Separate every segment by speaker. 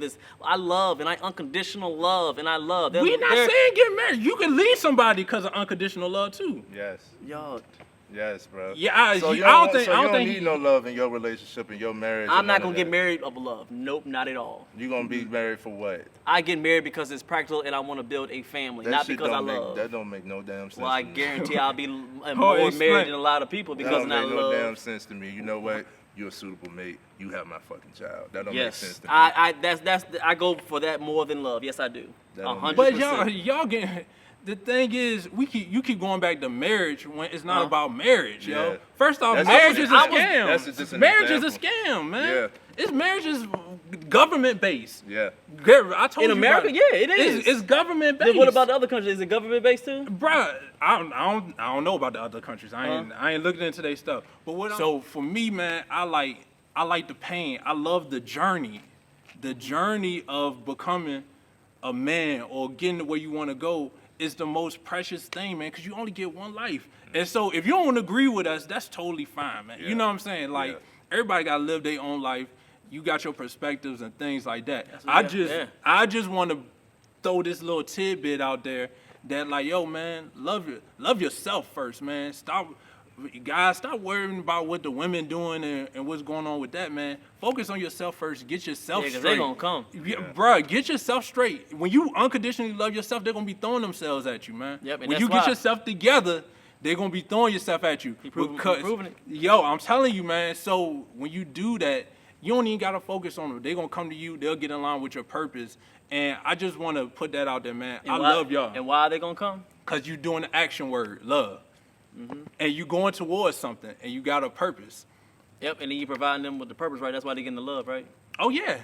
Speaker 1: this. I love and I unconditional love and I love.
Speaker 2: We're not saying get married. You can leave somebody because of unconditional love too.
Speaker 3: Yes.
Speaker 1: Y'all.
Speaker 3: Yes, bro.
Speaker 2: Yeah, I
Speaker 3: So
Speaker 2: don't think
Speaker 3: you don't need no love in your relationship, in your marriage.
Speaker 1: I'm not gonna get married of love. Nope, not at all.
Speaker 3: You gonna be married for what?
Speaker 1: I get married because it's practical and I want to build a family,
Speaker 3: That
Speaker 1: not
Speaker 3: shit
Speaker 1: because I
Speaker 3: don't make-
Speaker 1: love.
Speaker 3: That don't make no damn sense.
Speaker 1: Well, I
Speaker 3: to me.
Speaker 1: guarantee I'll be more married than a lot of people
Speaker 3: That
Speaker 1: because
Speaker 3: don't
Speaker 1: of
Speaker 3: make
Speaker 1: not
Speaker 3: no
Speaker 1: love.
Speaker 3: damn sense to me. You know what? You're a suitable mate. You have my fucking child. That don't make sense
Speaker 1: Yes,
Speaker 3: to me.
Speaker 1: I go for that more than love. Yes, I do.
Speaker 3: That don't make
Speaker 1: 100%.
Speaker 2: But y'all get. The thing is, you keep going back to marriage when it's not about marriage, yo.
Speaker 3: Yeah.
Speaker 2: First off,
Speaker 3: That's
Speaker 2: marriage
Speaker 3: just
Speaker 2: is a
Speaker 3: an-
Speaker 2: scam.
Speaker 3: that's just an
Speaker 2: Marriage is a
Speaker 3: example.
Speaker 2: scam, man.
Speaker 3: Yeah.
Speaker 2: It's marriage is government based.
Speaker 3: Yeah.
Speaker 2: I told
Speaker 1: In
Speaker 2: you
Speaker 1: America,
Speaker 2: about
Speaker 1: yeah, it is.
Speaker 2: It's government based.
Speaker 1: Then what about the other countries? Is it government based too?
Speaker 2: Bruh, I don't know about the other countries. I ain't looking into their stuff. But so for me, man, I like the pain. I love the journey of becoming a man or getting to where you want to go is the most precious thing, man, because you only get one life. And so if you don't agree with us, that's totally fine, man.
Speaker 3: Yeah.
Speaker 2: You know what I'm saying? Like,
Speaker 3: Yeah.
Speaker 2: everybody got to live their own life. You got your perspectives and things like that.
Speaker 1: what
Speaker 2: I just want to throw this little tidbit out there that, like, yo, man, love yourself first, man. Stop worrying about what the women doing and what's going on with that, man. Focus on yourself first. Get yourself
Speaker 1: Yeah, 'cause
Speaker 2: straight.
Speaker 1: they gonna come.
Speaker 2: Yeah, bruh, get yourself straight. When you unconditionally love yourself, they're gonna be throwing themselves at you, man.
Speaker 1: Yep, and
Speaker 2: when
Speaker 1: that's
Speaker 2: you get
Speaker 1: why.
Speaker 2: yourself together, they're gonna be throwing yourself at you.
Speaker 1: He proving it.
Speaker 2: Yo, I'm telling you, man. So when you do that, you don't even gotta focus on them. They're gonna come to you. They'll get in line with your purpose. And I just want to put that out there, man. I love y'all.
Speaker 1: And why are they gonna come?
Speaker 2: Cause you doing the action word, love. And you going towards something, and you got a purpose.
Speaker 1: Yep, and then you providing them with the purpose, right? That's why they getting the love, right?
Speaker 2: Oh yeah,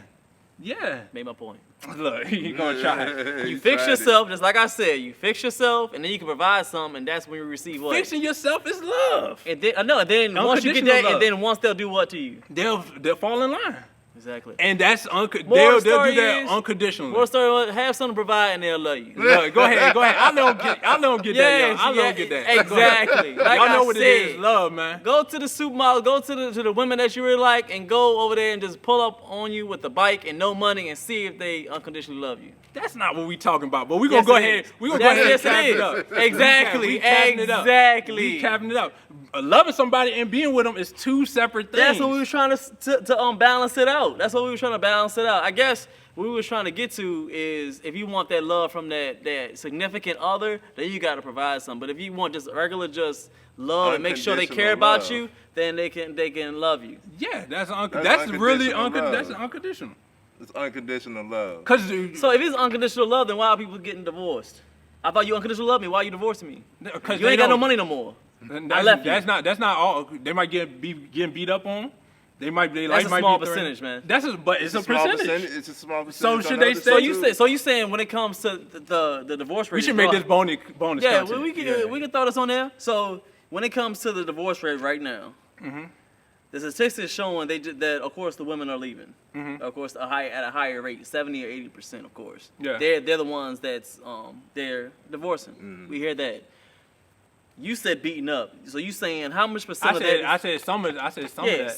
Speaker 2: yeah.
Speaker 1: Made my point.
Speaker 2: Look, you gonna try.
Speaker 1: You fix yourself, just like I said. You fix yourself, and then you can provide something, and that's when you receive what?
Speaker 2: Fixing yourself is love.
Speaker 1: And then, and then once you get
Speaker 2: Unconditional
Speaker 1: that,
Speaker 2: love.
Speaker 1: and then once they'll do what to you?
Speaker 2: They'll fall in line,
Speaker 1: Exactly.
Speaker 2: and that's they'll do
Speaker 1: story
Speaker 2: that
Speaker 1: is-
Speaker 2: unconditionally.
Speaker 1: More story, have something to provide, and they'll love you.
Speaker 2: Look, go ahead. I don't get that, y'all. I don't get that.
Speaker 1: Exactly. Like
Speaker 2: Y'all know
Speaker 1: I
Speaker 2: what
Speaker 1: said,
Speaker 2: it is, love, man.
Speaker 1: Go to the supermodel, go to the women that you really like, and go over there and just pull up on you with the bike and no money and see if they unconditionally love you.
Speaker 2: That's not what we talking about, but we gonna
Speaker 1: Yes,
Speaker 2: go
Speaker 1: it
Speaker 2: ahead.
Speaker 1: is.
Speaker 2: We gonna go ahead and
Speaker 1: Yes, it
Speaker 2: cap it
Speaker 1: is.
Speaker 2: up.
Speaker 1: Exactly.
Speaker 2: We capping it up.
Speaker 1: Exactly.
Speaker 2: We capping it up. Loving somebody and being with them is two separate things.
Speaker 1: That's what we were trying to balance it out. That's what we were trying to balance it out. I guess what we were trying to get to is if you want that love from that significant other, then you got to provide something. But if you want just regular love and make sure they care about
Speaker 3: Unconditional
Speaker 1: you, then they can love you.
Speaker 2: Yeah, that's
Speaker 3: unconditional
Speaker 2: really
Speaker 3: love.
Speaker 2: that's unconditional.
Speaker 3: It's unconditional love.
Speaker 2: Cause
Speaker 1: So if it's unconditional love, then why are people getting divorced? I thought you unconditional love me. Why are you divorcing me? You ain't got no money no more. I left you.
Speaker 2: That's not all. They might be getting beat up on. They might.
Speaker 1: That's a small percentage, man.
Speaker 2: But it's a percentage.
Speaker 3: It's a small percentage.
Speaker 2: So
Speaker 3: on
Speaker 2: should
Speaker 3: the
Speaker 2: they
Speaker 3: other
Speaker 2: say-
Speaker 3: side,
Speaker 1: So
Speaker 3: too.
Speaker 1: you saying when it comes to the divorce rate?
Speaker 2: We should
Speaker 1: is
Speaker 2: make
Speaker 1: low.
Speaker 2: this bonus
Speaker 1: Yeah,
Speaker 2: content.
Speaker 1: we can throw this on there. So when it comes to the divorce rate right now, the statistics showing that of course the women are leaving. Of course, at a higher rate, 70 or 80%. Of course,
Speaker 2: Yeah.
Speaker 1: they're the ones that's they're divorcing. We hear that. You said beating up. So you saying how much percent of that?
Speaker 2: I said some of that.
Speaker 1: Yeah, if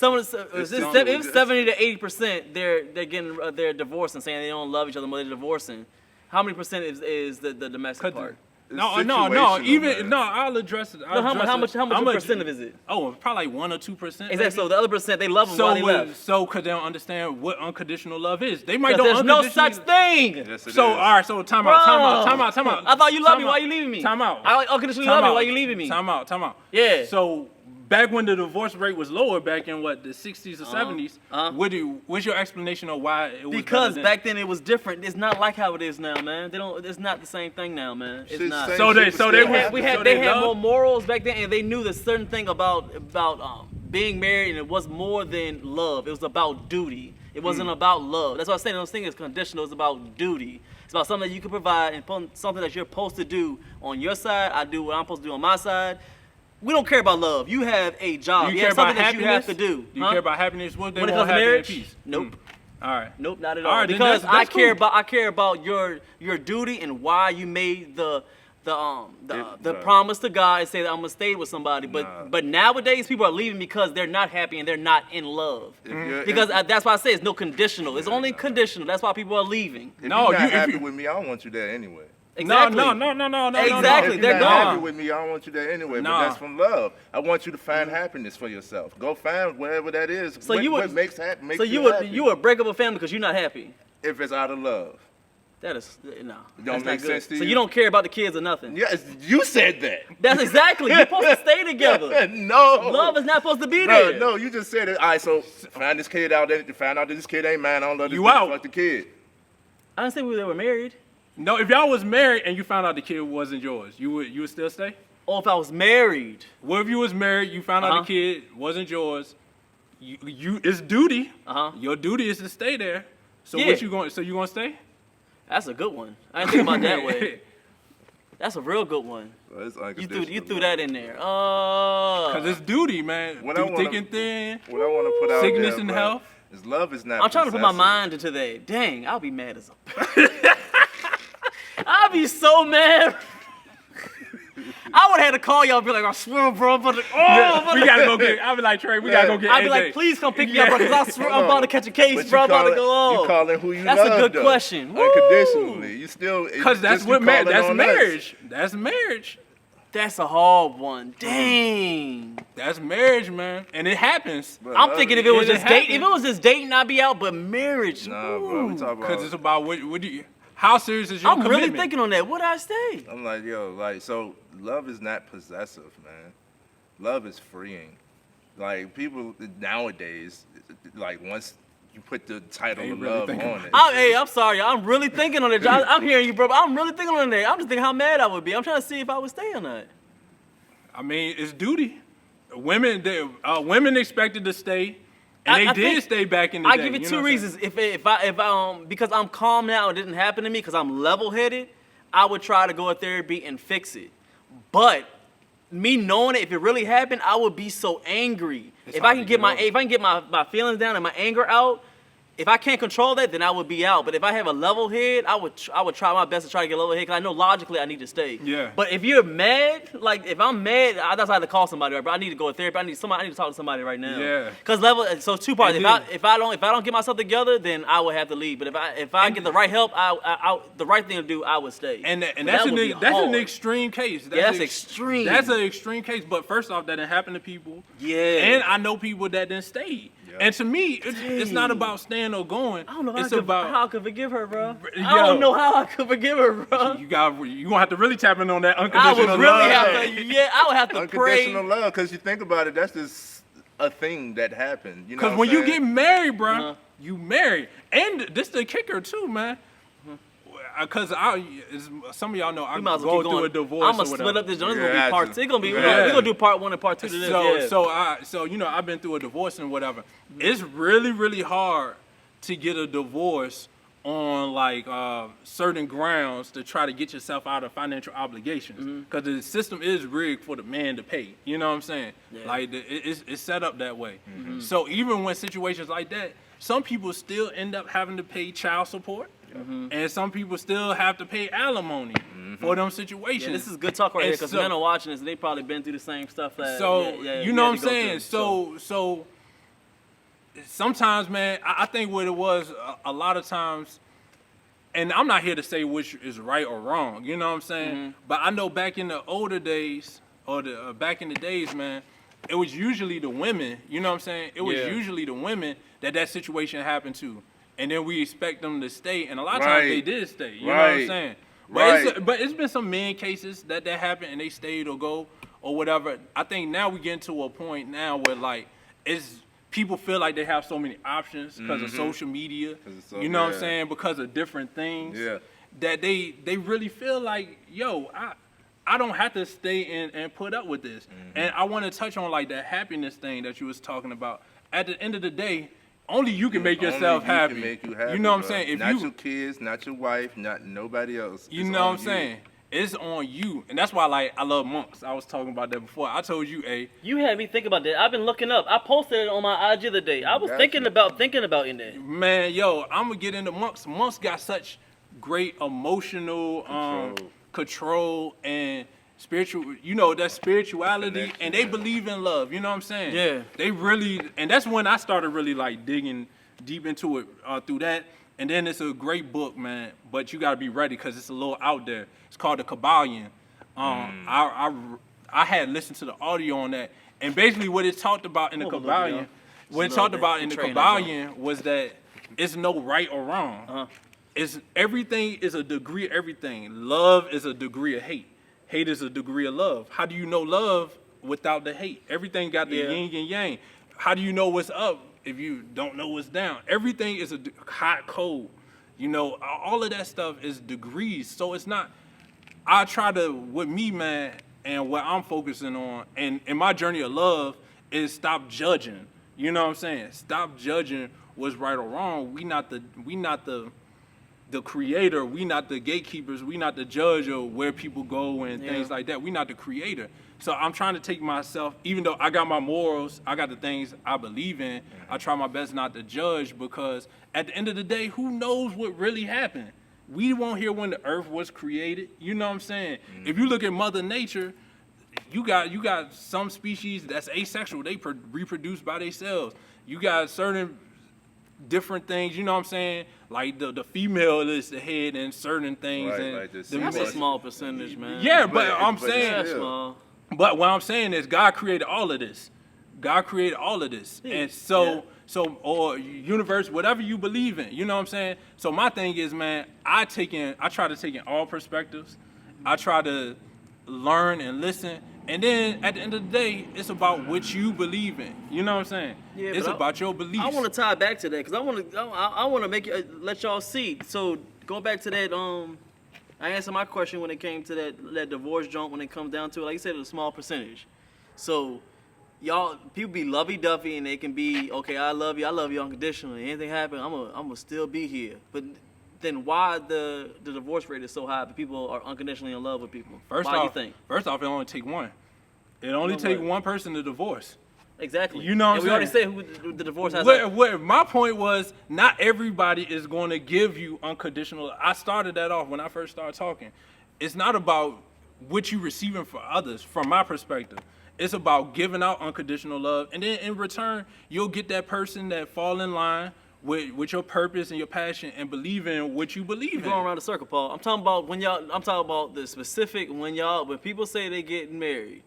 Speaker 1: 70 to 80%, they're divorcing, saying they don't love each other, but they're divorcing. How many percent is the domestic part?
Speaker 3: It's
Speaker 2: No.
Speaker 3: situational, man.
Speaker 2: I'll address it.
Speaker 1: How much percent of is it?
Speaker 2: Oh, probably like 1 or 2%.
Speaker 1: Exactly. So the other percent, they love them while they left.
Speaker 2: Because they don't understand what unconditional love is. They might
Speaker 1: Because
Speaker 2: don't
Speaker 1: there's no such thing.
Speaker 3: Yes, it
Speaker 2: So
Speaker 3: is.
Speaker 2: all right, so time out.
Speaker 1: I thought you loved me.
Speaker 2: Time
Speaker 1: Why
Speaker 2: out.
Speaker 1: you leaving me?
Speaker 2: Time out.
Speaker 1: I unconditionally
Speaker 2: Time
Speaker 1: love you.
Speaker 2: out.
Speaker 1: Why you leaving me?
Speaker 2: Time out.
Speaker 1: Yeah.
Speaker 2: So back when the divorce rate was lower, back in the 60s or 70s, what's your explanation of why it was
Speaker 1: Because
Speaker 2: better then?
Speaker 1: back then it was different. It's not like how it is now, man. It's not the same thing now, man. It's
Speaker 3: Shit,
Speaker 1: not.
Speaker 3: same
Speaker 2: So they
Speaker 3: shit,
Speaker 2: so
Speaker 3: but
Speaker 2: they
Speaker 3: still.
Speaker 2: was
Speaker 1: They had more morals back then, and they knew the certain thing about being married, and it was more than love. It was about duty. It wasn't about love. That's why I say those things is conditional. It's about duty. It's about something that you can provide and something that you're supposed to do on your side. I do what I'm supposed to do on my side. We don't care about love. You have a job.
Speaker 2: Do you
Speaker 1: have
Speaker 2: care about
Speaker 1: something that you have
Speaker 2: happiness?
Speaker 1: to do.
Speaker 2: Do you care about happiness? What they
Speaker 1: when it
Speaker 2: want
Speaker 1: comes to
Speaker 2: happy and
Speaker 1: marriage?
Speaker 2: peace?
Speaker 1: Nope.
Speaker 2: All right.
Speaker 1: Nope, not at
Speaker 2: All
Speaker 1: all.
Speaker 2: right, then
Speaker 1: Because
Speaker 2: that's
Speaker 1: I care about your duty and why you made the the promise to God and say that I'm gonna stay with somebody. But nowadays people are leaving because they're not happy and they're not in love. Because that's why I say it's no conditional. It's only conditional. That's why people are leaving.
Speaker 3: If you're not happy with me, I don't want you there anyway.
Speaker 1: Exactly.
Speaker 2: No.
Speaker 1: Exactly.
Speaker 3: If
Speaker 1: They're
Speaker 3: you're not
Speaker 1: gone.
Speaker 3: happy with me, I don't want you there anyway. But that's from love. I want you to find happiness for yourself. Go find whatever that is.
Speaker 1: So
Speaker 3: what makes you happy.
Speaker 1: you would break up a family because you're not happy.
Speaker 3: If it's out of love.
Speaker 1: That is no.
Speaker 3: Don't make sense to you.
Speaker 1: So you don't care about the kids or nothing.
Speaker 3: Yes, you said that.
Speaker 1: That's exactly. You're supposed to stay together.
Speaker 3: No.
Speaker 1: Love is not supposed to be there.
Speaker 3: No, you just said it. All right, so find this kid out there. Find out that this kid ain't mine. I don't love this
Speaker 2: You
Speaker 3: kid.
Speaker 2: out.
Speaker 3: Fuck the kid.
Speaker 1: I didn't say they were married.
Speaker 2: No, if y'all was married and you found out the kid wasn't yours, you would still stay?
Speaker 1: Or if I was married.
Speaker 2: What if you was married, you found out the kid wasn't yours? You it's duty. Your duty is to stay there. So
Speaker 1: Yeah.
Speaker 2: what you going? So you gonna stay?
Speaker 1: That's a good one. I didn't think about it that way. That's a real good one.
Speaker 3: Well, it's
Speaker 1: You threw that in there.
Speaker 2: Cause it's duty, man.
Speaker 3: What
Speaker 2: Through thick and thin.
Speaker 3: What I want to put out
Speaker 2: sickness
Speaker 3: there,
Speaker 2: and
Speaker 3: bro,
Speaker 2: health.
Speaker 3: is love is not.
Speaker 1: I'm trying to put my
Speaker 3: possessive.
Speaker 1: mind into that. Dang, I'll be mad as a. I'll be so mad. I would have had to call y'all and be like, I swear, bro, but
Speaker 2: We gotta go get. I'll be like Trey. We gotta go get.
Speaker 1: I'd be
Speaker 2: AJ.
Speaker 1: like, please come pick me up, bro, because I swear I'm about to catch a case,
Speaker 3: But
Speaker 1: bro. I'm about to
Speaker 3: you
Speaker 1: go on.
Speaker 3: You calling who you
Speaker 1: That's
Speaker 3: love,
Speaker 1: a good
Speaker 3: though.
Speaker 1: question. Woo!
Speaker 3: Unconditionally. You still.
Speaker 2: Cause that's
Speaker 3: just
Speaker 2: what
Speaker 3: you
Speaker 2: marriage.
Speaker 3: calling
Speaker 2: That's
Speaker 3: on us.
Speaker 2: marriage. That's marriage.
Speaker 1: That's a hard one. Dang.
Speaker 2: That's marriage, man. And it happens.
Speaker 3: Bro,
Speaker 1: I'm
Speaker 3: love
Speaker 1: thinking
Speaker 3: is-
Speaker 1: if it was
Speaker 2: It
Speaker 1: just date,
Speaker 2: happens.
Speaker 1: if it was just dating, I'd be out. But marriage,
Speaker 3: Nah, bro. We
Speaker 1: ooh.
Speaker 3: talk about.
Speaker 2: Cause it's about what do you? How serious is your
Speaker 1: I'm
Speaker 2: commitment?
Speaker 1: really thinking on that. What I say?
Speaker 3: I'm like, yo, like, so love is not possessive, man. Love is freeing. Like, people nowadays, like, once you put the title
Speaker 2: Ain't
Speaker 3: of
Speaker 2: really
Speaker 3: love
Speaker 2: thinking
Speaker 3: on it.
Speaker 1: I'm sorry. I'm really thinking on it. I'm hearing you, bro. But I'm really thinking on that. I'm just thinking how mad I would be. I'm trying to see if I would stay or not.
Speaker 2: I mean, it's duty. Women expected to stay, and
Speaker 1: I
Speaker 2: they did
Speaker 1: think-
Speaker 2: stay back in the
Speaker 1: I
Speaker 2: day.
Speaker 1: give you
Speaker 2: know
Speaker 1: two
Speaker 2: what I'm saying?
Speaker 1: reasons. If I because I'm calm now, it didn't happen to me because I'm level-headed. I would try to go to therapy and fix it. But me knowing it, if it really happened, I would be so angry.
Speaker 2: It's
Speaker 1: If
Speaker 2: hard
Speaker 1: I
Speaker 2: to
Speaker 1: can
Speaker 2: get
Speaker 1: get my feelings down and my anger out, if I can't control that, then I would be out. But if I have a level head, I would try my best to try to get a level head because I know logically I need to stay.
Speaker 2: Yeah.
Speaker 1: But if you're mad, like if I'm mad, that's why I have to call somebody. Right? But I need to go to therapy. I need to talk to somebody right now.
Speaker 2: Yeah.
Speaker 1: Cause so two parts.
Speaker 2: And
Speaker 1: If I don't get myself together, then I would have to leave. But if I get the right help, the right thing to do, I would stay.
Speaker 2: And
Speaker 1: But
Speaker 2: that's
Speaker 1: that would be
Speaker 2: an
Speaker 1: hard.
Speaker 2: extreme case.
Speaker 1: That's extreme.
Speaker 2: That's an extreme case. But first off, that didn't happen to people.
Speaker 1: Yeah.
Speaker 2: And I know people that didn't stay.
Speaker 3: Yeah.
Speaker 2: And to me, it's not about staying or going.
Speaker 1: I don't know
Speaker 2: it's
Speaker 1: how
Speaker 2: about
Speaker 1: I could forgive her, bro.
Speaker 2: Yo.
Speaker 1: I don't know how I could forgive her, bro.
Speaker 2: you gonna have to really tap in on that
Speaker 1: I
Speaker 2: unconditional
Speaker 1: would really
Speaker 2: love.
Speaker 1: have to. Yeah, I would have to pray.
Speaker 3: Unconditional love, because you think about it, that's just a thing that happened. You know
Speaker 2: Because
Speaker 3: what
Speaker 2: when
Speaker 3: I'm
Speaker 2: you get
Speaker 3: saying?
Speaker 2: married, bro, you married. And this the kicker too, man. Because some of y'all know I
Speaker 1: We might as
Speaker 2: go
Speaker 1: well keep
Speaker 2: through
Speaker 1: going.
Speaker 2: a divorce.
Speaker 1: I'm
Speaker 2: or
Speaker 1: gonna
Speaker 2: whatever.
Speaker 1: split up this joint. It's
Speaker 3: Yeah,
Speaker 1: gonna be part
Speaker 3: to.
Speaker 1: two. It's gonna be.
Speaker 2: Yeah.
Speaker 1: We're gonna do part 1 and part 2 to this. Yeah.
Speaker 2: So you know, I've been through a divorce and whatever. It's really, really hard to get a divorce on like certain grounds to try to get yourself out of financial obligations, because the system is rigged for the man to pay. You know what I'm saying?
Speaker 1: Yeah.
Speaker 2: Like it's set up that way. So even when situations like that, some people still end up having to pay child support, and some people still have to pay alimony for them situations.
Speaker 1: Yeah, this is good talk right
Speaker 2: And
Speaker 1: here because
Speaker 2: so-
Speaker 1: men are watching this and they probably been through the same stuff. That,
Speaker 2: So
Speaker 1: yeah,
Speaker 2: you
Speaker 1: we
Speaker 2: know
Speaker 1: had
Speaker 2: what I'm
Speaker 1: to go
Speaker 2: saying.
Speaker 1: through.
Speaker 2: So sometimes, man, I think what it was a lot of times, and I'm not here to say which is right or wrong. You know what I'm saying? But I know back in the older days, or back in the days, man, it was usually the women. You know what I'm saying? It was
Speaker 1: Yeah.
Speaker 2: usually the women that situation happened to, and then we expect them to stay, and a lot of times they
Speaker 3: Right.
Speaker 2: did stay. You know what I'm
Speaker 3: Right.
Speaker 2: saying?
Speaker 3: Right.
Speaker 2: But it's been some men cases that happened and they stayed or go or whatever. I think now we get to a point now where like people feel like they have so many options because of social media.
Speaker 3: it's so
Speaker 2: You know what I'm
Speaker 3: bad.
Speaker 2: saying? Because of different things.
Speaker 3: Yeah.
Speaker 2: That they really feel like, yo, I don't have to stay and put up with this. And I want to touch on like that happiness thing that you was talking about. At the end of the day, only you can make yourself
Speaker 3: Only
Speaker 2: happy.
Speaker 3: Can make you happy.
Speaker 2: You know what I'm
Speaker 3: bro.
Speaker 2: saying? If
Speaker 3: not
Speaker 2: you
Speaker 3: your kids, not your wife, not nobody else.
Speaker 2: You
Speaker 3: It's
Speaker 2: know what
Speaker 3: on
Speaker 2: I'm saying? It's on you. And that's why like I love monks. I was talking about that before. I told you,
Speaker 1: You had me think about that. I've been looking up. I posted it on my IG the other day. I was
Speaker 3: Got
Speaker 1: thinking
Speaker 3: you.
Speaker 1: about in there.
Speaker 2: man, yo, I'm gonna get into monks. Monks got such great emotional control and spiritual, you know, that spirituality, and they believe in love. You know what I'm saying?
Speaker 1: Yeah.
Speaker 2: They really, and that's when I started really like digging deep into it through that. And then it's a great book, man, but you gotta be ready because it's a little out there. It's called The Kabbalion. I had listened to the audio on that, and basically what it talked about in the Kabbalion, what it talked about in the Kabbalion was that it's no right or wrong. It's everything is a degree of everything. Love is a degree of hate. Hate is a degree of love. How do you know love without the hate? Everything got the yin and yang. How do you know what's up if you don't know what's down? Everything is a hot, cold. You know, all of that stuff is degrees. So it's not, I try to, with me, man, and what I'm focusing on, and in my journey of love, is stop judging. You know what I'm saying? Stop judging what's right or wrong. We not the creator. We not the gatekeepers. We not the judge of where people go and things like that. We not the creator. So I'm trying to take myself, even though I got my morals, I got the things I believe in, I try my best not to judge, because at the end of the day, who knows what really happened? We won't hear when the earth was created. You know what I'm saying? If you look at Mother Nature, you got some species that's asexual. They reproduce by themselves. You got certain different things, you know what I'm saying? Like the female is the head in certain things.
Speaker 3: Right,
Speaker 2: and
Speaker 3: like this.
Speaker 1: That's a small percentage, man.
Speaker 2: Yeah, but I'm saying,
Speaker 1: That's small.
Speaker 2: but what I'm saying is God created all of this. God created all of this. And so, or universe, whatever you believe in, you know what I'm saying? So my thing is, man, I try to take in all perspectives. I try to learn and listen. And then at the end of the day, it's about what you believe in. You know what I'm saying?
Speaker 1: Yeah,
Speaker 2: it's about your beliefs.
Speaker 1: I want to tie back to that because I want to make it, let y'all see. So go back to that. I answered my question when it came to that divorce joint. When it comes down to it, like you said, it's a small percentage. So y'all, people be lovey-dovey and they can be okay. I love you unconditionally. Anything happen, I'm gonna still be here. But then why the divorce rate is so high? But people are unconditionally in love with people.
Speaker 2: First
Speaker 1: why
Speaker 2: off,
Speaker 1: do you think?
Speaker 2: First off, it only take one. It only take one person to divorce.
Speaker 1: Exactly.
Speaker 2: You know what I'm
Speaker 1: and
Speaker 2: saying?
Speaker 1: we already said who the divorce has.
Speaker 2: What my point was, not everybody is going to give you unconditional. I started that off when I first started talking. It's not about what you receiving for others, from my perspective. It's about giving out unconditional love, and then in return, you'll get that person that fall in line with your purpose and your passion and believe in what you believe in.
Speaker 1: You're going around the circle, Paul. I'm talking about I'm talking about the specific when people say they getting married.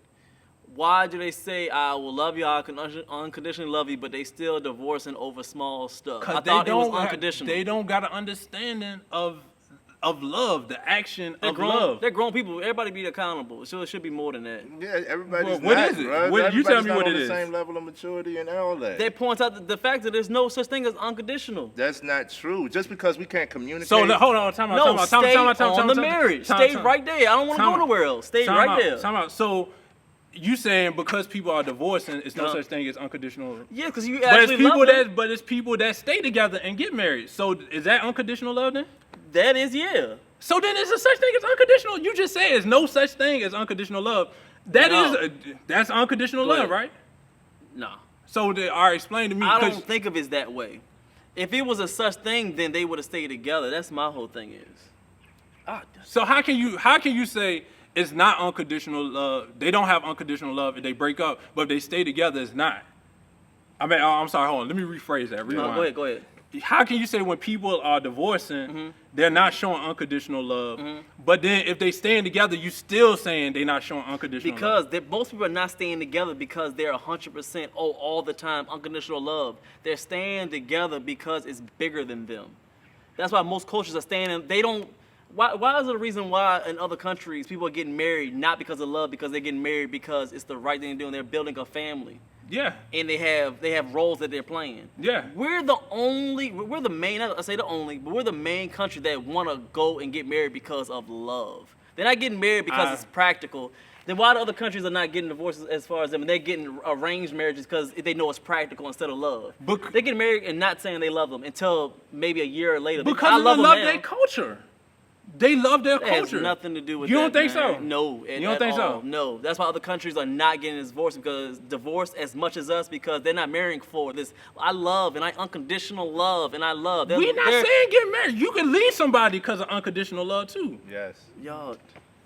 Speaker 1: Why do they say I will love you, I can unconditionally love you, but they still divorcing over small stuff? I thought it was unconditional.
Speaker 2: They don't got an understanding of love, the action of love.
Speaker 1: They're grown people. Everybody be accountable. So it should be more than that.
Speaker 3: Yeah, everybody's
Speaker 2: What
Speaker 3: not,
Speaker 2: is it?
Speaker 3: bro.
Speaker 2: You tell me
Speaker 3: Everybody's
Speaker 2: what
Speaker 3: not
Speaker 2: it
Speaker 3: on
Speaker 2: is.
Speaker 3: the same level of maturity and all that.
Speaker 1: They point out the fact that there's no such thing as unconditional.
Speaker 3: That's not true. Just because we can't communicate.
Speaker 2: So hold on, time out.
Speaker 1: No, stay on the marriage. Stay right there. I don't want to go nowhere else. Stay right there.
Speaker 2: Time out. So you saying because people are divorcing, it's no such thing as unconditional?
Speaker 1: Yeah, because you actually love them.
Speaker 2: But it's people that stay together and get married. So is that unconditional love then?
Speaker 1: That is, yeah.
Speaker 2: So then there's a such thing as unconditional. You just said there's no such thing as unconditional love. That's unconditional love, right?
Speaker 1: No.
Speaker 2: So explain to me.
Speaker 1: I don't think of it that way. If it was a such thing, then they would have stayed together. That's my whole thing is.
Speaker 2: So how can you say it's not unconditional love? They don't have unconditional love if they break up, but if they stay together, it's not. I mean, I'm sorry. Hold on. Let me rephrase that. Rewind.
Speaker 1: Go ahead.
Speaker 2: How can you say when people are divorcing, they're not showing unconditional love, but then if they staying together, you still saying they're not showing unconditional love?
Speaker 1: Because most people are not staying together because they're 100% all the time unconditional love. They're staying together because it's bigger than them. That's why most cultures are staying. They don't. Why is it a reason why in other countries people are getting married not because of love, because they're getting married because it's the right thing to do and they're building a family.
Speaker 2: Yeah.
Speaker 1: And they have roles that they're playing.
Speaker 2: Yeah.
Speaker 1: We're the main, I say the only, but we're the main country that want to go and get married because of love. They're not getting married because it's practical. Then why the other countries are not getting divorces as far as them? And they're getting arranged marriages because they know it's practical instead of love. They get married and not saying they love them until maybe a year later.
Speaker 2: Because they love their culture. They love their culture.
Speaker 1: It has nothing to do with
Speaker 2: you
Speaker 1: that.
Speaker 2: You don't think
Speaker 1: man.
Speaker 2: so?
Speaker 1: No.
Speaker 2: You don't think so?
Speaker 1: No. That's why other countries are not getting divorced as much as us because they're not marrying for this. I love and I unconditional love and I love.
Speaker 2: We're not saying get married. You can leave somebody because of unconditional love too.
Speaker 3: Yes.
Speaker 1: Y'all.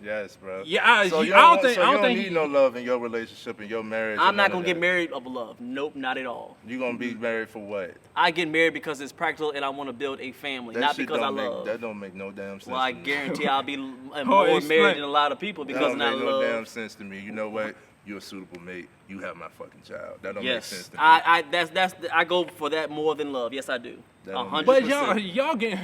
Speaker 3: Yes, bro.
Speaker 2: Yeah, I
Speaker 3: So you
Speaker 2: don't
Speaker 3: so
Speaker 2: think
Speaker 3: you
Speaker 2: I don't
Speaker 3: don't
Speaker 2: think
Speaker 3: need no love in your relationship and your marriage.
Speaker 1: I'm
Speaker 3: and
Speaker 1: not
Speaker 3: none
Speaker 1: gonna
Speaker 3: of
Speaker 1: get
Speaker 3: that.
Speaker 1: married of love. Nope, not at all.
Speaker 3: You gonna be married for what?
Speaker 1: I get married because it's practical and I want to build a family,
Speaker 3: That
Speaker 1: not
Speaker 3: shit
Speaker 1: because I
Speaker 3: don't make,
Speaker 1: love.
Speaker 3: That don't make no damn sense.
Speaker 1: Well, I
Speaker 3: to me.
Speaker 1: guarantee I'll be more
Speaker 2: explain.
Speaker 1: married than a lot of people
Speaker 3: That
Speaker 1: because
Speaker 3: don't
Speaker 1: of not
Speaker 3: make no
Speaker 1: love.
Speaker 3: damn sense to me. You know what? You're a suitable mate. You have my fucking child. That don't make sense
Speaker 1: Yes,
Speaker 3: to me.
Speaker 1: I go for that more than love. Yes, I do.
Speaker 3: That don't
Speaker 1: 100%.
Speaker 2: But y'all getting.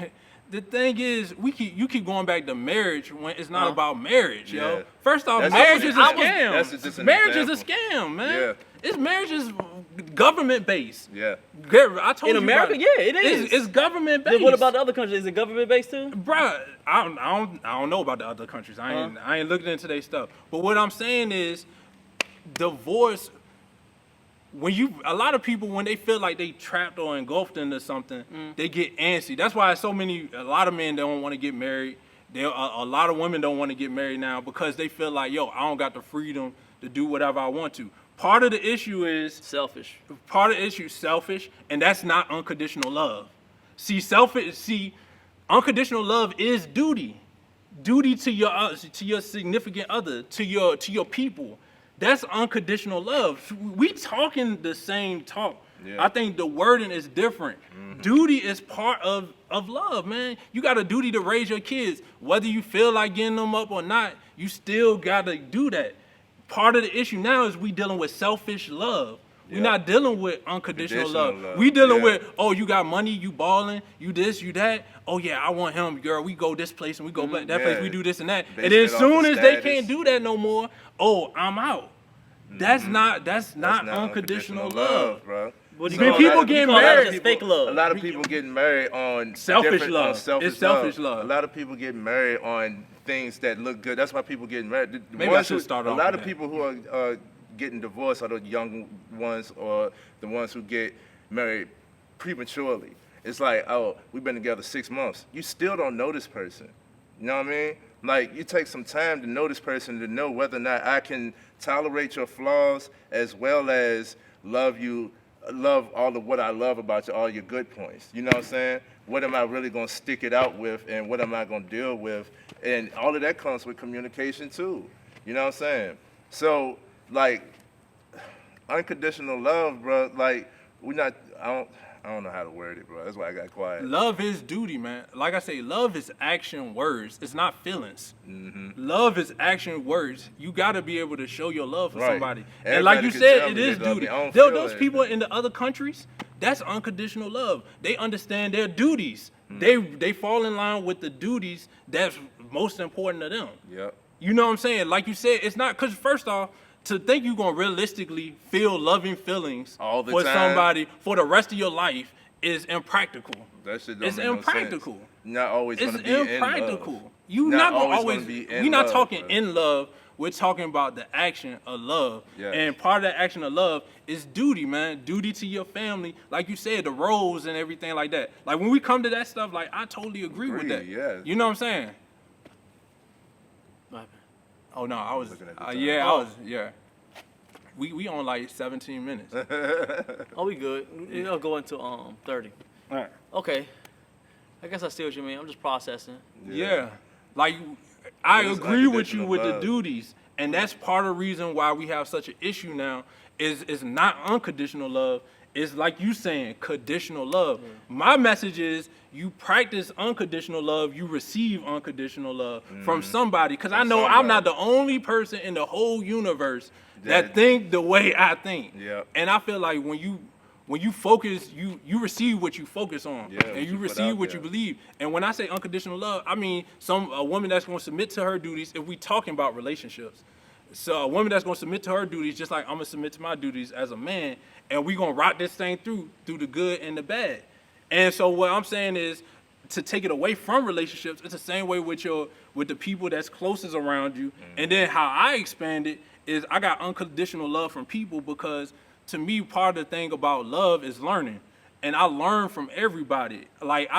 Speaker 2: The thing is, you keep going back to marriage when it's not about marriage, yo.
Speaker 3: Yeah.
Speaker 2: That's off,
Speaker 3: That's
Speaker 2: marriage
Speaker 3: just
Speaker 2: is a
Speaker 3: an example.
Speaker 2: scam.
Speaker 3: That's just an
Speaker 2: Marriage is a
Speaker 3: example.
Speaker 2: scam, man.
Speaker 3: Yeah.
Speaker 2: Marriage is government based.
Speaker 3: Yeah.
Speaker 2: I told
Speaker 1: In
Speaker 2: you
Speaker 1: America,
Speaker 2: about
Speaker 1: yeah, it is.
Speaker 2: It's government based.
Speaker 1: Then what about the other countries? Is it government based too?
Speaker 2: Bruh, I don't know about the other countries. I ain't looking into their stuff. But what I'm saying is, divorce. A lot of people, when they feel like they trapped or engulfed into something, they get antsy. That's why a lot of men don't want to get married. A lot of women don't want to get married now because they feel like, yo, I don't got the freedom to do whatever I want to. Part of the issue is
Speaker 1: Selfish.
Speaker 2: selfish, and that's not unconditional love. See, unconditional love is duty to your significant other, to your people. That's unconditional love. We talking the same talk.
Speaker 3: Yeah.
Speaker 2: I think the wording is different. Duty is part of love, man. You got a duty to raise your kids. Whether you feel like getting them up or not, you still got to do that. Part of the issue now is we dealing with selfish love. We're
Speaker 3: Yeah.
Speaker 2: not dealing with unconditional love.
Speaker 3: Conditional love.
Speaker 2: We dealing
Speaker 3: Yeah.
Speaker 2: with, oh, you got money, you balling, you this, you that. Oh yeah, I want him, girl. We go this place and we go back that place.
Speaker 3: Yeah.
Speaker 2: We do this and that.
Speaker 3: Basing
Speaker 2: And then as
Speaker 3: it off
Speaker 2: soon
Speaker 3: of
Speaker 2: as they
Speaker 3: status.
Speaker 2: can't do that no more, oh, I'm out. That's not
Speaker 3: That's
Speaker 2: unconditional love.
Speaker 3: bro.
Speaker 1: What do
Speaker 2: See,
Speaker 1: you call
Speaker 2: people
Speaker 1: that?
Speaker 2: getting
Speaker 1: You call that
Speaker 2: married-
Speaker 1: just fake love.
Speaker 3: A lot of people getting married on
Speaker 2: Selfish
Speaker 3: different-
Speaker 2: love.
Speaker 3: on selfish
Speaker 2: It's selfish love.
Speaker 3: A lot of people getting married on things that look good. That's why people getting married. The
Speaker 2: Maybe I
Speaker 3: ones
Speaker 2: should
Speaker 3: who-
Speaker 2: start
Speaker 3: A
Speaker 2: off
Speaker 3: lot
Speaker 2: with
Speaker 3: of
Speaker 2: that.
Speaker 3: people who are getting divorced are the young ones or the ones who get married prematurely. It's like, oh, we've been together 6 months. You still don't know this person. You know what I mean? Like, you take some time to know this person to know whether or not I can tolerate your flaws as well as love you, love all of what I love about you, all your good points. You know what I'm saying? What am I really going to stick it out with and what am I going to deal with? And all of that comes with communication too. You know what I'm saying? So, like, unconditional love, bro, like, I don't know how to word it, bro. That's why I got quiet.
Speaker 2: Love is duty, man. Like I say, love is action words. It's not feelings. Love is action words. You got to be able to show your love for
Speaker 3: Right.
Speaker 2: somebody.
Speaker 3: Everybody
Speaker 2: And like you
Speaker 3: can
Speaker 2: said,
Speaker 3: tell
Speaker 2: it
Speaker 3: me
Speaker 2: is
Speaker 3: they love
Speaker 2: duty.
Speaker 3: me. I don't feel
Speaker 2: Those
Speaker 3: it.
Speaker 2: people in the other countries, that's unconditional love. They understand their duties. They fall in line with the duties that's most important to them.
Speaker 3: Yep.
Speaker 2: You know what I'm saying? Like you said, it's not, because first off, to think you're going to realistically feel loving feelings
Speaker 3: All the
Speaker 2: for
Speaker 3: time.
Speaker 2: somebody for the rest of your life is impractical.
Speaker 3: That shit don't
Speaker 2: It's
Speaker 3: make no
Speaker 2: impractical.
Speaker 3: sense. You're not always
Speaker 2: It's
Speaker 3: going to be in love.
Speaker 2: impractical. You
Speaker 3: Not
Speaker 2: not gonna
Speaker 3: always
Speaker 2: always.
Speaker 3: gonna be in
Speaker 2: We're not
Speaker 3: love,
Speaker 2: talking
Speaker 3: bro.
Speaker 2: in love. We're talking about the action of love.
Speaker 3: Yes.
Speaker 2: And part of that action of love is duty, man. Duty to your family, like you said, the roles and everything like that. Like when we come to that stuff, like I totally agree with that.
Speaker 3: Yes.
Speaker 2: You know what I'm saying?
Speaker 1: What happened?
Speaker 2: Oh no, I was.
Speaker 3: Looking at the time.
Speaker 2: Yeah,
Speaker 1: Oh.
Speaker 2: I was. Yeah. We on like 17 minutes.
Speaker 1: Oh, we good. It'll go into 30.
Speaker 2: All right.
Speaker 1: Okay. I guess I see what you mean. I'm just processing.
Speaker 2: Yeah. Like, I
Speaker 3: It is
Speaker 2: agree with you
Speaker 3: unconditional
Speaker 2: with the
Speaker 3: love.
Speaker 2: duties. And that's part of the reason why we have such an issue now is not unconditional love. It's like you saying, conditional love. My message is you practice unconditional love, you receive unconditional love from somebody. Because I know I'm not the only person in the whole universe that think the way I think.
Speaker 3: Yep.
Speaker 2: And I feel like when you focus, you receive what you focus on,
Speaker 3: Yeah,
Speaker 2: and
Speaker 3: what
Speaker 2: you
Speaker 3: you put
Speaker 2: receive
Speaker 3: out
Speaker 2: what you
Speaker 3: there.
Speaker 2: believe. And when I say unconditional love, I mean a woman that's going to submit to her duties. If we talking about relationships, so a woman that's going to submit to her duties, just like I'm gonna submit to my duties as a man, and we gonna rock this thing through the good and the bad. And so what I'm saying is, to take it away from relationships, it's the same way with the people that's closest around you. And then how I expand it is I got unconditional love from people because to me, part of the thing about love is learning. And I learn from everybody. Like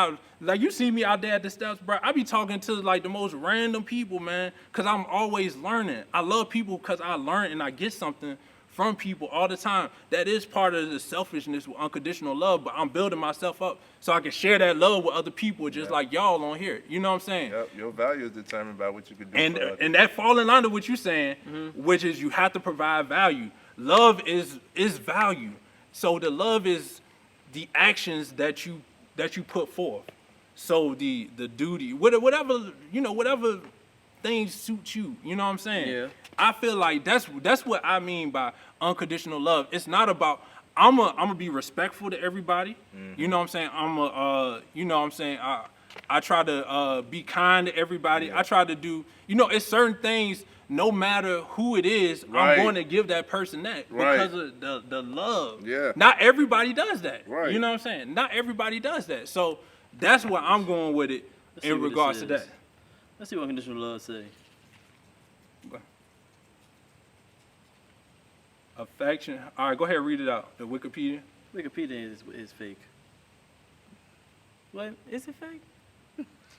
Speaker 2: you see me out there at the steps, bro. I be talking to like the most random people, man, because I'm always learning. I love people because I learn and I get something from people all the time. That is part of the selfishness with unconditional love, but I'm building myself up so I can share that love with other people just like y'all on here. You know what I'm saying?
Speaker 3: Yep, your value is determined by what you can do for others.
Speaker 2: And that falling under what you're saying, which is you have to provide value. Love is value. So the love is the actions that you put forth. So the duty, whatever things suit you. You know what I'm saying?
Speaker 1: Yeah.
Speaker 2: I feel like that's what I mean by unconditional love. It's not about I'm gonna be respectful to everybody. You know what I'm saying? You know what I'm saying? I try to be kind to everybody.
Speaker 3: Yeah.
Speaker 2: I try to do, it's certain things. No matter who it is,
Speaker 3: Right.
Speaker 2: I'm going to give that person that
Speaker 3: Right.
Speaker 2: because of the love.
Speaker 3: Yeah.
Speaker 2: Not everybody does that.
Speaker 3: Right.
Speaker 2: You know what I'm saying? Not everybody does that. So that's where I'm going with it
Speaker 1: Let's see
Speaker 2: in
Speaker 1: what
Speaker 2: regards
Speaker 1: this
Speaker 2: to
Speaker 1: is.
Speaker 2: that.
Speaker 1: Let's see what unconditional love say.
Speaker 2: Affection. All right, go ahead and read it out. The Wikipedia.
Speaker 1: Wikipedia is fake. What? Is it fake?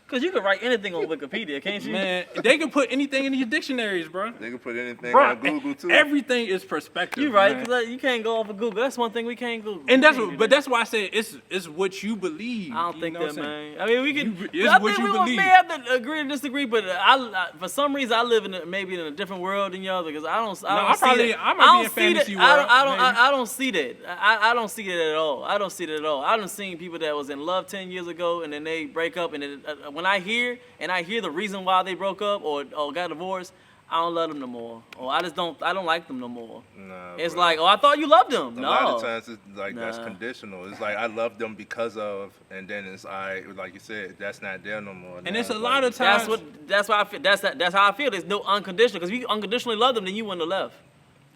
Speaker 1: Because you can write anything on Wikipedia, can't you?
Speaker 2: Man, they can put anything in these dictionaries, bro.
Speaker 3: They can put anything
Speaker 2: Bro,
Speaker 3: on Google too.
Speaker 2: everything is perspective.
Speaker 1: You right,
Speaker 2: man.
Speaker 1: because you can't go off of Google. That's one thing we can't Google.
Speaker 2: And
Speaker 1: We can't do that.
Speaker 2: that's why I said it's what you believe.
Speaker 1: I don't
Speaker 2: you
Speaker 1: think
Speaker 2: know
Speaker 1: that,
Speaker 2: what I'm saying?
Speaker 1: man. I mean, we can.
Speaker 2: It's
Speaker 1: I
Speaker 2: what
Speaker 1: think
Speaker 2: you
Speaker 1: we
Speaker 2: believe.
Speaker 1: may have to agree and disagree, but I for some reason I live maybe in a different world than y'all because I don't see that.
Speaker 2: I might be in fantasy world,
Speaker 1: I don't see that. I don't see that at all. I don't see that at all. I done seen people that was in love 10 years ago and then they break up and then, when I hear the reason why they broke up or got divorced, I don't love them no more. Or I don't like them no more.
Speaker 3: Nah,
Speaker 1: It's
Speaker 3: bro.
Speaker 1: like, I thought you loved them.
Speaker 3: A
Speaker 1: No.
Speaker 3: lot of times it's like that's
Speaker 1: Nah.
Speaker 3: conditional. It's like I love them because of, and then it's like you said, that's not there no more.
Speaker 2: And
Speaker 3: Now
Speaker 2: it's a
Speaker 3: like-
Speaker 2: lot of times.
Speaker 1: That's why I feel. That's how I feel. There's no unconditional. Because if you unconditionally love them, then you wouldn't have left.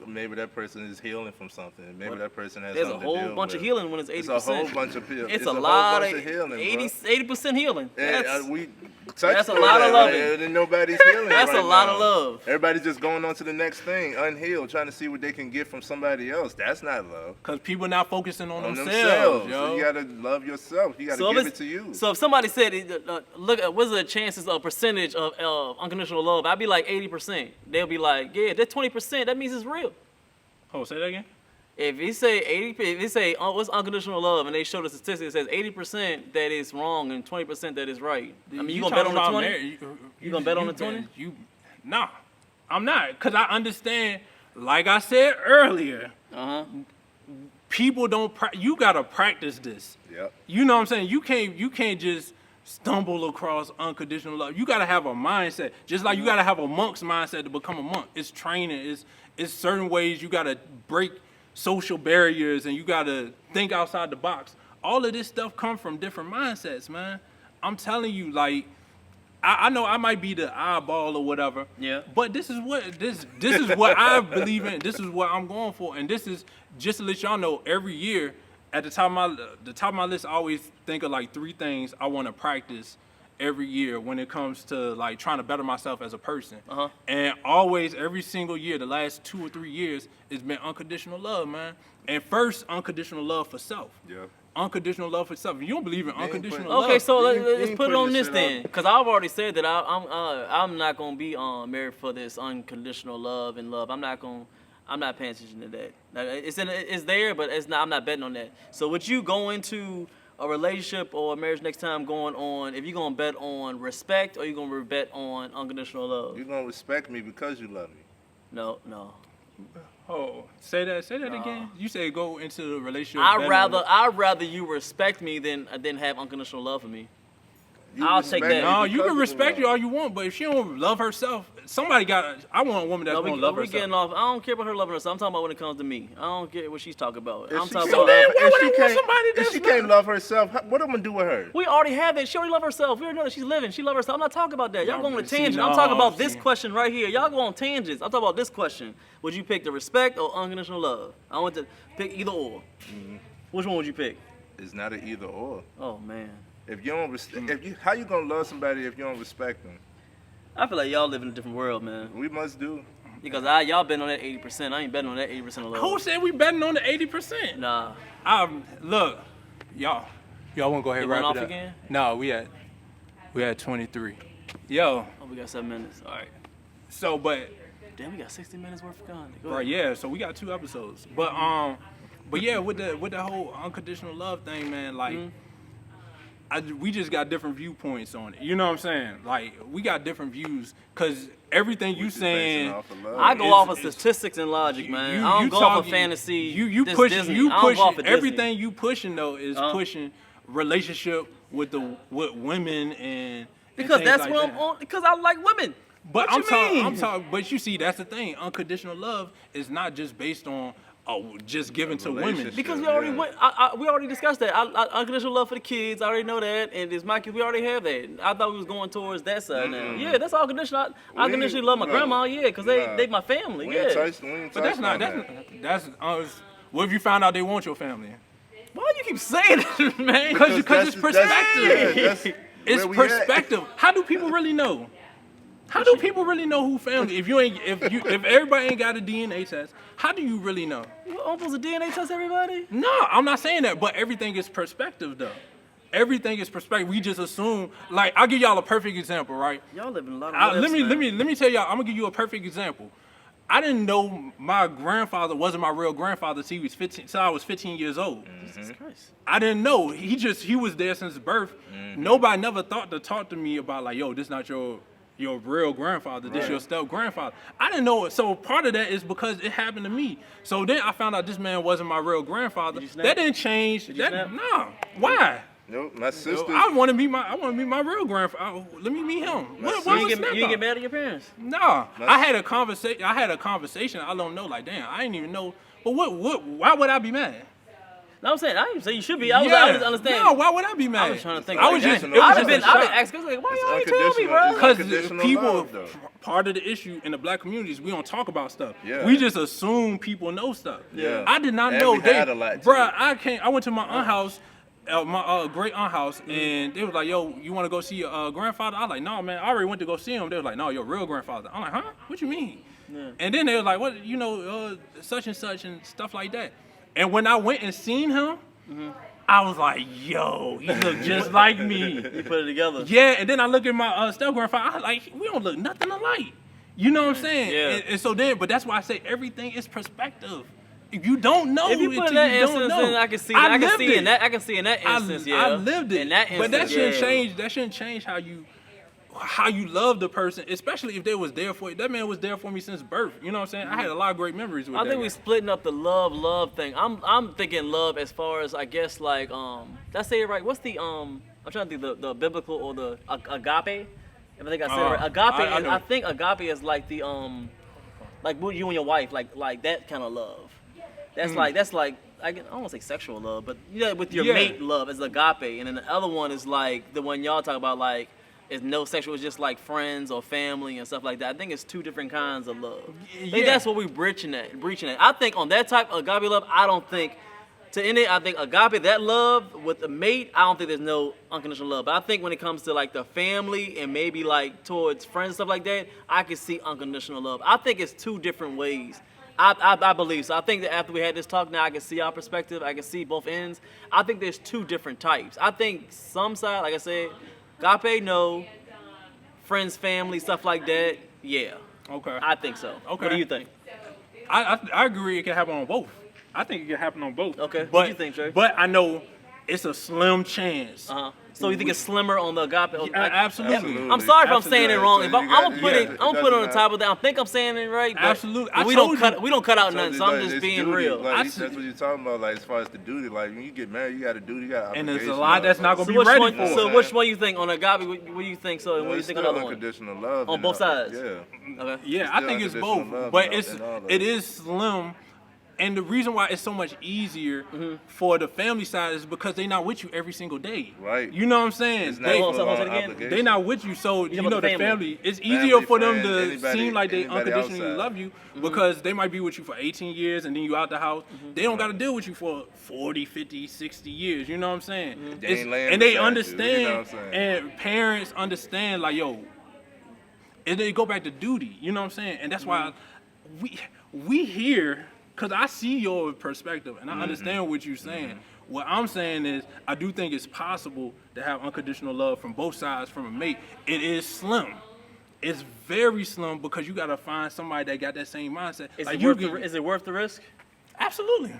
Speaker 3: Maybe that person is healing from something. Maybe that person has
Speaker 1: There's a
Speaker 3: something
Speaker 1: whole
Speaker 3: to deal
Speaker 1: bunch
Speaker 3: with.
Speaker 1: of healing when it's 80%.
Speaker 3: It's a whole bunch of healing.
Speaker 1: It's a lot
Speaker 3: bunch
Speaker 1: of
Speaker 3: healing,
Speaker 1: 80% healing.
Speaker 3: bro.
Speaker 1: That's,
Speaker 3: We
Speaker 1: that's
Speaker 3: touched
Speaker 1: a
Speaker 3: on
Speaker 1: lot of
Speaker 3: that,
Speaker 1: loving.
Speaker 3: and nobody's healing.
Speaker 1: That's
Speaker 3: right
Speaker 1: a lot
Speaker 3: now.
Speaker 1: of love.
Speaker 3: Everybody's just going on to the next thing, unhealed, trying to see what they can get from somebody else. That's not love.
Speaker 2: Because people not focusing on
Speaker 3: On
Speaker 2: themselves, yo.
Speaker 3: So you gotta love yourself. You gotta
Speaker 1: So if
Speaker 3: give
Speaker 1: it's-
Speaker 3: it to you.
Speaker 1: So if somebody said, look, what's the chances of percentage of unconditional love? I'd be like 80%. They'll be like, yeah, that's 20%. That means it's real.
Speaker 2: Oh, say that again?
Speaker 1: If you say what's unconditional love, and they show the statistics, it says 80% that is wrong and 20% that is right. I mean, you gonna bet on the 20? You gonna bet on the 20?
Speaker 2: Nah, I'm not, because I understand, like I said earlier, people don't, you gotta practice this.
Speaker 3: Yep.
Speaker 2: You know what I'm saying? You can't just stumble across unconditional love. You gotta have a mindset, just like you gotta have a monk's mindset to become a monk. It's training, it's certain ways you gotta break social barriers and you gotta think outside the box. All of this stuff comes from different mindsets, man. I'm telling you, like, I know I might be the eyeball or whatever.
Speaker 1: Yeah.
Speaker 2: But this is what I believe in. This is what I'm going for. And this is just to let y'all know, every year at the top of my list, I always think of like 3 things I want to practice every year when it comes to like trying to better myself as a person. And always, every single year, the last 2 or 3 years, it's been unconditional love, man. And first, unconditional love for self.
Speaker 3: Yeah.
Speaker 2: Unconditional love for self. If you don't believe in unconditional
Speaker 3: putting-
Speaker 2: love.
Speaker 1: Okay, so
Speaker 3: You
Speaker 1: let's
Speaker 3: ain't
Speaker 1: put it
Speaker 3: putting
Speaker 1: on
Speaker 3: this
Speaker 1: this
Speaker 3: shit
Speaker 1: then,
Speaker 3: out.
Speaker 1: because I've already said that I'm not gonna be married for this unconditional love and love. I'm not paying attention to that. It's there, but it's not. I'm not betting on that. So would you go into a relationship or a marriage next time going on? If you're gonna bet on respect or you gonna bet on unconditional love?
Speaker 3: You're gonna respect me because you love me.
Speaker 1: No.
Speaker 2: Oh, say that again. You say go into the relationship.
Speaker 1: I'd rather you respect me than have unconditional love for me.
Speaker 3: You
Speaker 1: I'll take
Speaker 3: respect
Speaker 1: that.
Speaker 3: me
Speaker 2: No, you
Speaker 3: because
Speaker 2: can
Speaker 3: of
Speaker 2: respect
Speaker 3: the
Speaker 2: you
Speaker 3: love.
Speaker 2: all you want, but if she don't love herself, somebody I want a woman that's gonna love
Speaker 1: we
Speaker 2: herself.
Speaker 1: getting off. I don't care about her loving herself. I'm talking about when it comes to me. I don't care what she's talking about.
Speaker 3: If
Speaker 1: I'm
Speaker 3: she
Speaker 1: talking
Speaker 3: can't
Speaker 1: about.
Speaker 3: love-
Speaker 2: why would I want
Speaker 3: if she
Speaker 2: somebody
Speaker 3: can't-
Speaker 2: that's
Speaker 3: if she
Speaker 2: not-
Speaker 3: can't love herself, what am I gonna do with her?
Speaker 1: We already have that. She already love herself. We already know that she's living. She love herself. I'm not talking about that. Y'all
Speaker 2: Y'all
Speaker 1: going on a
Speaker 2: been
Speaker 1: tangent.
Speaker 2: seeing
Speaker 1: I'm talking
Speaker 2: all
Speaker 1: about this
Speaker 2: seen.
Speaker 1: question right here. Y'all go on tangents. I'm talking about this question. Would you pick the respect or unconditional love? I want to pick either or. Which one would you pick?
Speaker 3: It's not an either or.
Speaker 1: Oh man,
Speaker 3: If you don't, how you gonna love somebody if you don't respect them?
Speaker 1: I feel like y'all live in a different world, man.
Speaker 3: We must do.
Speaker 1: Because y'all betting on that 80%. I ain't betting on that 80% of love.
Speaker 2: Who said we betting on the 80%?
Speaker 1: Nah.
Speaker 2: Look, y'all want to go ahead
Speaker 1: You
Speaker 2: and wrap
Speaker 1: going
Speaker 2: it
Speaker 1: off
Speaker 2: up?
Speaker 1: again?
Speaker 2: No, we at 23. Yo,
Speaker 1: Oh, we got 7 minutes. All right.
Speaker 2: so but
Speaker 1: Damn, we got 60 minutes worth of content. Go
Speaker 2: Right,
Speaker 1: ahead.
Speaker 2: yeah. So we got 2 episodes, but yeah, with the whole unconditional love thing, man, like. We just got different viewpoints on it. You know what I'm saying? Like, we got different views, because everything you saying,
Speaker 1: I go off of statistics and logic, man. I don't go off of fantasy.
Speaker 2: You
Speaker 1: this
Speaker 2: pushing,
Speaker 1: Disney.
Speaker 2: you
Speaker 1: I don't go off
Speaker 2: pushing.
Speaker 1: of Disney.
Speaker 2: Everything you pushing though is pushing relationship with women and
Speaker 1: Because
Speaker 2: things
Speaker 1: that's
Speaker 2: like
Speaker 1: what
Speaker 2: that.
Speaker 1: I'm on. Because I like women.
Speaker 2: But
Speaker 1: What you mean?
Speaker 2: I'm talking. But you see, that's the thing. Unconditional love is not just based on just giving to women.
Speaker 3: Relationship.
Speaker 1: Because we already
Speaker 3: Yeah.
Speaker 1: went, we already discussed that. Unconditional love for the kids. I already know that, and it's my kids. We already have that. I thought we was going towards that side now. Yeah, that's unconditional. I unconditionally love my grandma. Yeah, because they my family.
Speaker 3: We
Speaker 1: Yeah.
Speaker 3: ain't touched- we ain't
Speaker 2: But that's
Speaker 3: touched
Speaker 2: not.
Speaker 3: on
Speaker 2: That's what if you found out they want your family?
Speaker 1: Why do you keep saying that, man?
Speaker 2: Because it's
Speaker 3: that's-
Speaker 2: perspective.
Speaker 3: that's
Speaker 2: It's
Speaker 3: where we at.
Speaker 2: perspective. How do people really know? How do people really know who family? If everybody ain't got a DNA test, how do you really know?
Speaker 1: You supposed to DNA test everybody?
Speaker 2: No, I'm not saying that, but everything is perspective though. Everything is perspective. We just assume. Like, I'll give y'all a perfect example, right?
Speaker 1: Y'all live in a lot of
Speaker 2: Let me tell y'all. I'm gonna give you a perfect example. I didn't know my grandfather wasn't my real grandfather till I was 15 years old.
Speaker 1: Jesus Christ.
Speaker 2: I didn't know. He was there since birth. Nobody never thought to talk to me about, like, yo, this not your real grandfather, this your step grandfather. I didn't know it. So part of that is because it happened to me. So then I found out this man wasn't my real grandfather.
Speaker 1: Did you snap?
Speaker 2: That didn't change.
Speaker 1: Did you snap?
Speaker 2: Nah. Why?
Speaker 3: Nope, my sister.
Speaker 2: I want to meet my real grandfather. Let me meet him. What
Speaker 1: You
Speaker 2: was
Speaker 1: didn't
Speaker 2: snap
Speaker 1: get
Speaker 2: about?
Speaker 1: mad at your parents?
Speaker 2: Nah. I had a conversation. I don't know. Like, damn, I didn't even know. But why would I be mad?
Speaker 1: No, I'm saying I didn't say you should be. I was just understanding.
Speaker 2: No, why would I be mad?
Speaker 1: I was trying to think.
Speaker 2: I was
Speaker 1: like,
Speaker 2: just.
Speaker 1: damn.
Speaker 2: It was
Speaker 1: I've
Speaker 2: just
Speaker 1: been
Speaker 2: a shock.
Speaker 1: asking. Like, why
Speaker 3: It's
Speaker 1: y'all ain't tell me, bro?
Speaker 3: unconditional.
Speaker 2: Because
Speaker 3: Unconditional
Speaker 2: people,
Speaker 3: love, though.
Speaker 2: part of the issue in the black communities, we don't talk about stuff.
Speaker 3: Yeah.
Speaker 2: We just assume people know stuff.
Speaker 3: Yeah.
Speaker 2: I did not
Speaker 3: And
Speaker 2: know.
Speaker 3: we had a lot, too.
Speaker 2: Bruh, I went to my aunt house, my great aunt house, and they was like, yo, you want to go see your grandfather? I was like, no, man, I already went to go see him. They was like, no, your real grandfather. I'm like, huh? What you mean?
Speaker 1: Yeah.
Speaker 2: And then they was like, what, such and stuff like that. And when I went and seen him, I was like, yo, he look just like me.
Speaker 1: You put it together.
Speaker 2: Yeah, and then I look at my step grandfather. I like, we don't look nothing alike. You know what I'm saying?
Speaker 1: Yeah.
Speaker 2: And so then, but that's why I say everything is perspective. If you don't know,
Speaker 1: If you put
Speaker 2: until
Speaker 1: in that
Speaker 2: you don't
Speaker 1: instance,
Speaker 2: know.
Speaker 1: then I can see.
Speaker 2: I
Speaker 1: I can
Speaker 2: lived
Speaker 1: see
Speaker 2: it.
Speaker 1: in that. I can see in that instance. Yeah,
Speaker 2: I lived it.
Speaker 1: In that instance,
Speaker 2: but that shouldn't
Speaker 1: yeah.
Speaker 2: change. That shouldn't change how you love the person, especially if they was there for you. That man was there for me since birth. You know what I'm saying? I had a lot of great memories with
Speaker 1: I
Speaker 2: that
Speaker 1: think
Speaker 2: guy.
Speaker 1: we splitting up the love thing. I'm thinking love as far as, I guess, like did I say it right? What's the I'm trying to think the biblical or the agape. If I think I said it right. Agape. I think agape is like the like with you and your wife, like that kind of love. That's like I don't want to say sexual love, but with your mate love is agape, and then the other one is like the one y'all talk about, like it's no sexual, it's just like friends or family and stuff like that. I think it's two different kinds of love. I think that's what we're breaching at. I think on that type of agape love, I don't think to end it. I think agape, that love with the mate, I don't think there's no unconditional love. But I think when it comes to like the family and maybe like towards friends and stuff like that, I can see unconditional love. I think it's two different ways. I believe so. I think that after we had this talk, now I can see our perspective. I can see both ends. I think there's two different types. I think some side, like I said, agape, no. Friends, family, stuff like that, yeah.
Speaker 2: Okay.
Speaker 1: I think so.
Speaker 2: Okay.
Speaker 1: What do you think?
Speaker 2: I agree. It can happen on both. I think it can happen on both.
Speaker 1: Okay.
Speaker 2: But,
Speaker 1: What do you think, Trey?
Speaker 2: But I know it's a slim chance.
Speaker 1: So you think it's slimmer on the agape?
Speaker 2: Absolutely.
Speaker 1: I'm sorry if I'm saying it wrong. If I'm gonna put it,
Speaker 3: yeah,
Speaker 1: I'm gonna put it on the
Speaker 3: doesn't
Speaker 1: top of that. I think I'm saying it right. But
Speaker 2: Absolutely. I
Speaker 1: we
Speaker 2: told
Speaker 1: don't
Speaker 2: you.
Speaker 1: cut out
Speaker 3: So
Speaker 1: nothing.
Speaker 3: it's
Speaker 1: So I'm
Speaker 3: like,
Speaker 1: just
Speaker 3: it's
Speaker 1: being
Speaker 3: duty.
Speaker 1: real.
Speaker 3: Like, that's what you're talking about. Like, as far as the duty, like when you get married, you got a duty, you got
Speaker 2: And there's a
Speaker 3: obligation,
Speaker 2: lot that's not gonna
Speaker 1: So
Speaker 2: be
Speaker 1: which
Speaker 2: ready
Speaker 1: one?
Speaker 2: for.
Speaker 1: So
Speaker 3: man.
Speaker 1: which one you think on agape? What do you think? So and what do you
Speaker 3: It's
Speaker 1: think on
Speaker 3: still
Speaker 1: the other one?
Speaker 3: unconditional love.
Speaker 1: On
Speaker 3: and
Speaker 1: both sides?
Speaker 3: Yeah.
Speaker 1: Okay.
Speaker 2: Yeah, I
Speaker 3: Still
Speaker 2: think it's
Speaker 3: unconditional
Speaker 2: both,
Speaker 3: love
Speaker 2: but
Speaker 3: and all of
Speaker 2: it
Speaker 3: it.
Speaker 2: is slim, and the reason why it's so much easier for the family side is because they not with you every single day.
Speaker 3: Right.
Speaker 2: You know what I'm saying?
Speaker 3: It's
Speaker 2: They,
Speaker 3: not
Speaker 1: Hold on,
Speaker 3: full-on
Speaker 1: say it again.
Speaker 3: obligation.
Speaker 2: they not with you, so you
Speaker 1: about
Speaker 2: know
Speaker 1: the
Speaker 2: the
Speaker 1: family.
Speaker 2: family. It's easier for them
Speaker 3: friend,
Speaker 2: to
Speaker 3: anybody-
Speaker 2: seem like they
Speaker 3: anybody
Speaker 2: unconditionally
Speaker 3: outside.
Speaker 2: love you because they might be with you for 18 years and then you out the house. They don't got to deal with you for 40, 50, 60 years. You know what I'm saying?
Speaker 3: They ain't laying
Speaker 2: And they
Speaker 3: beside you,
Speaker 2: understand,
Speaker 3: you know what I'm saying?
Speaker 2: and parents understand, like, yo, and they go back to duty. You know what I'm saying? And that's why we here. Because I see your perspective and I understand what you're saying. What I'm saying is I do think it's possible to have unconditional love from both sides from a mate. It is slim. it's very slim because you gotta find somebody that got that same mindset.
Speaker 1: Is,
Speaker 2: Like,
Speaker 1: is it worth the risk?
Speaker 2: Absolutely.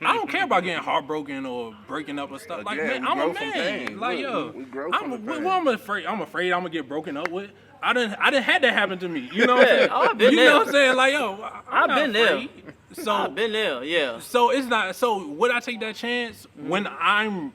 Speaker 2: I don't care about getting heartbroken or breaking up or stuff. Like,
Speaker 3: Again,
Speaker 2: man, I'm
Speaker 3: we
Speaker 2: a
Speaker 3: grow from
Speaker 2: man.
Speaker 3: pain.
Speaker 2: Like,
Speaker 3: Look,
Speaker 2: yo,
Speaker 3: we grow from the pain.
Speaker 2: I'm afraid I'm gonna get broken up with. I didn't had that happen to me. You know what I'm saying?
Speaker 1: I've been
Speaker 2: you
Speaker 1: there.
Speaker 2: know what I'm saying? Like, yo,
Speaker 1: I've been there.
Speaker 2: there. So
Speaker 1: I've been there, yeah.
Speaker 2: so it's not. So would I take that chance when I'm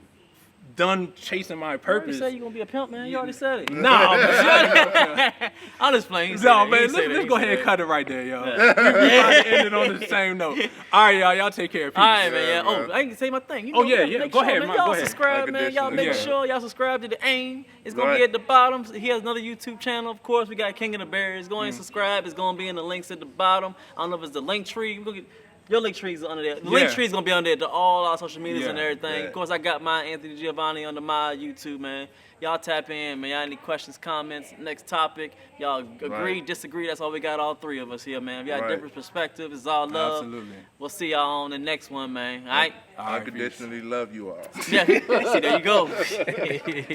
Speaker 2: done chasing my
Speaker 1: You already
Speaker 2: purpose?
Speaker 1: said you're gonna be a pimp, man. You already said it.
Speaker 2: Nah, man.
Speaker 1: I'm just playing. You
Speaker 2: No,
Speaker 1: said
Speaker 2: man,
Speaker 1: that. You said
Speaker 2: let's
Speaker 1: that.
Speaker 2: go
Speaker 1: You
Speaker 2: ahead and
Speaker 1: said
Speaker 2: cut it right there, yo. We about to end it on the same note. All right, y'all take care. Peace.
Speaker 1: All right, man. Yeah.
Speaker 3: man.
Speaker 1: Oh, I didn't say my thing. You
Speaker 2: Oh,
Speaker 1: know,
Speaker 2: yeah,
Speaker 1: you
Speaker 2: yeah.
Speaker 1: make
Speaker 2: Go
Speaker 1: sure,
Speaker 2: ahead,
Speaker 1: man.
Speaker 2: man.
Speaker 1: Y'all
Speaker 2: Go ahead.
Speaker 1: subscribe, man. Y'all make
Speaker 2: Unconditional.
Speaker 1: sure y'all subscribe to the AIM. It's gonna
Speaker 3: Right.
Speaker 1: be at the bottom. He has another YouTube channel, of course. We got King of the Berries. Go ahead and subscribe. It's gonna be in the links at the bottom. I don't know if it's the link tree. Look at your link trees under there. The link
Speaker 2: Yeah.
Speaker 1: tree is gonna be under there to all our social medias
Speaker 2: Yeah.
Speaker 1: and everything.
Speaker 3: Yeah.
Speaker 1: Of course, I got my Anthony Giovanni under my YouTube, man. Y'all tap in, man. Y'all any questions, comments, next topic. Y'all agree,
Speaker 3: Right.
Speaker 1: disagree. That's why we got all three of us here, man. We got
Speaker 3: Right.
Speaker 1: different perspectives. It's all love.
Speaker 2: Absolutely.
Speaker 1: We'll see y'all on the next one, man. All right.
Speaker 2: All right, peace.
Speaker 3: Unconditionally love you all.
Speaker 1: Yeah. See, there you go.